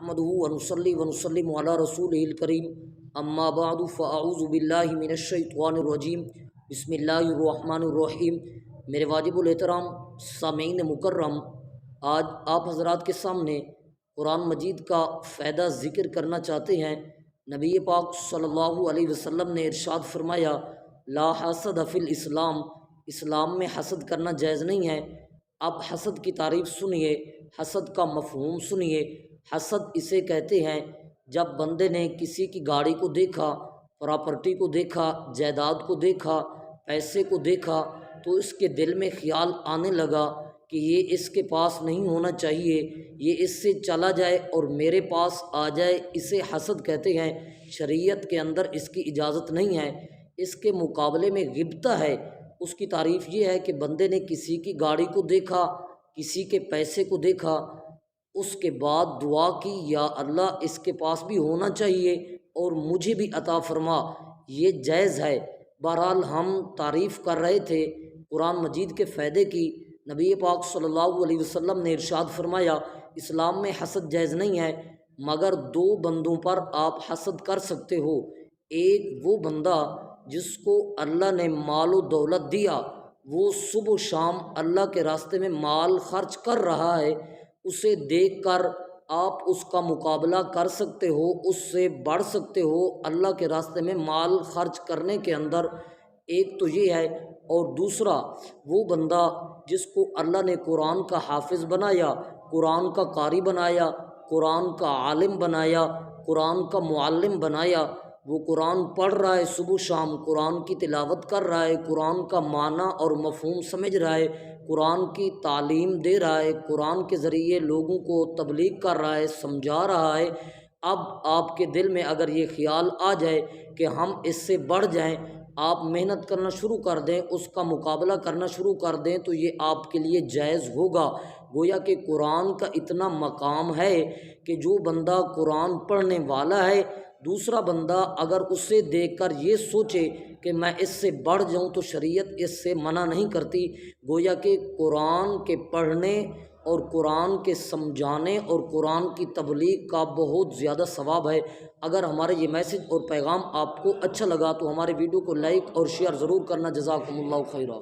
نحمده ونصلي ونسلم على رسوله الكريم اما بعد فاعوذ باللہ من الشیطان الرجیم بسم اللہ الرحمن الرحیم۔ میرے واجب الاحترام سامعین مکرم، آج آپ حضرات کے سامنے قرآن مجید کا فائدہ ذکر کرنا چاہتے ہیں۔ نبی پاک صلی اللہ علیہ وسلم نے ارشاد فرمایا، لا حسد فی الاسلام، اسلام میں حسد کرنا جائز نہیں ہے۔ اب حسد کی تعریف سنیے، حسد کا مفہوم سنیے۔ حسد اسے کہتے ہیں جب بندے نے کسی کی گاڑی کو دیکھا، پراپرٹی کو دیکھا، جائیداد کو دیکھا، پیسے کو دیکھا تو اس کے دل میں خیال آنے لگا کہ یہ اس کے پاس نہیں ہونا چاہیے، یہ اس سے چلا جائے اور میرے پاس آ جائے، اسے حسد کہتے ہیں۔ شریعت کے اندر اس کی اجازت نہیں ہے۔ اس کے مقابلے میں غبطہ ہے۔ اس کی تعریف یہ ہے کہ بندے نے کسی کی گاڑی کو دیکھا، کسی کے پیسے کو دیکھا، اس کے بعد دعا کی، یا اللہ اس کے پاس بھی ہونا چاہیے اور مجھے بھی عطا فرما، یہ جائز ہے۔ بہرحال ہم تعریف کر رہے تھے قرآن مجید کے فائدے کی۔ نبی پاک صلی اللہ علیہ وسلم نے ارشاد فرمایا، اسلام میں حسد جائز نہیں ہے، مگر دو بندوں پر آپ حسد کر سکتے ہو۔ ایک وہ بندہ جس کو اللہ نے مال و دولت دیا، وہ صبح و شام اللہ کے راستے میں مال خرچ کر رہا ہے، اسے دیکھ کر آپ اس کا مقابلہ کر سکتے ہو، اس سے بڑھ سکتے ہو اللہ کے راستے میں مال خرچ کرنے کے اندر۔ ایک تو یہ ہے، اور دوسرا وہ بندہ جس کو اللہ نے قرآن کا حافظ بنایا، قرآن کا قاری بنایا، قرآن کا عالم بنایا، قرآن کا معلم بنایا، وہ قرآن پڑھ رہا ہے، صبح شام قرآن کی تلاوت کر رہا ہے، قرآن کا معنی اور مفہوم سمجھ رہا ہے، قرآن کی تعلیم دے رہا ہے، قرآن کے ذریعے لوگوں کو تبلیغ کر رہا ہے، سمجھا رہا ہے۔ اب آپ کے دل میں اگر یہ خیال آ جائے کہ ہم اس سے بڑھ جائیں، آپ محنت کرنا شروع کر دیں، اس کا مقابلہ کرنا شروع کر دیں، تو یہ آپ کے لیے جائز ہوگا۔ گویا کہ قرآن کا اتنا مقام ہے کہ جو بندہ قرآن پڑھنے والا ہے، دوسرا بندہ اگر اسے دیکھ کر یہ سوچے کہ میں اس سے بڑھ جاؤں تو شریعت اس سے منع نہیں کرتی۔ گویا کہ قرآن کے پڑھنے اور قرآن کے سمجھانے اور قرآن کی تبلیغ کا بہت زیادہ ثواب ہے۔ اگر ہمارا یہ میسج اور پیغام آپ کو اچھا لگا تو ہمارے ویڈیو کو لائک اور شیئر ضرور کرنا۔ جزاکم اللہ خیرا۔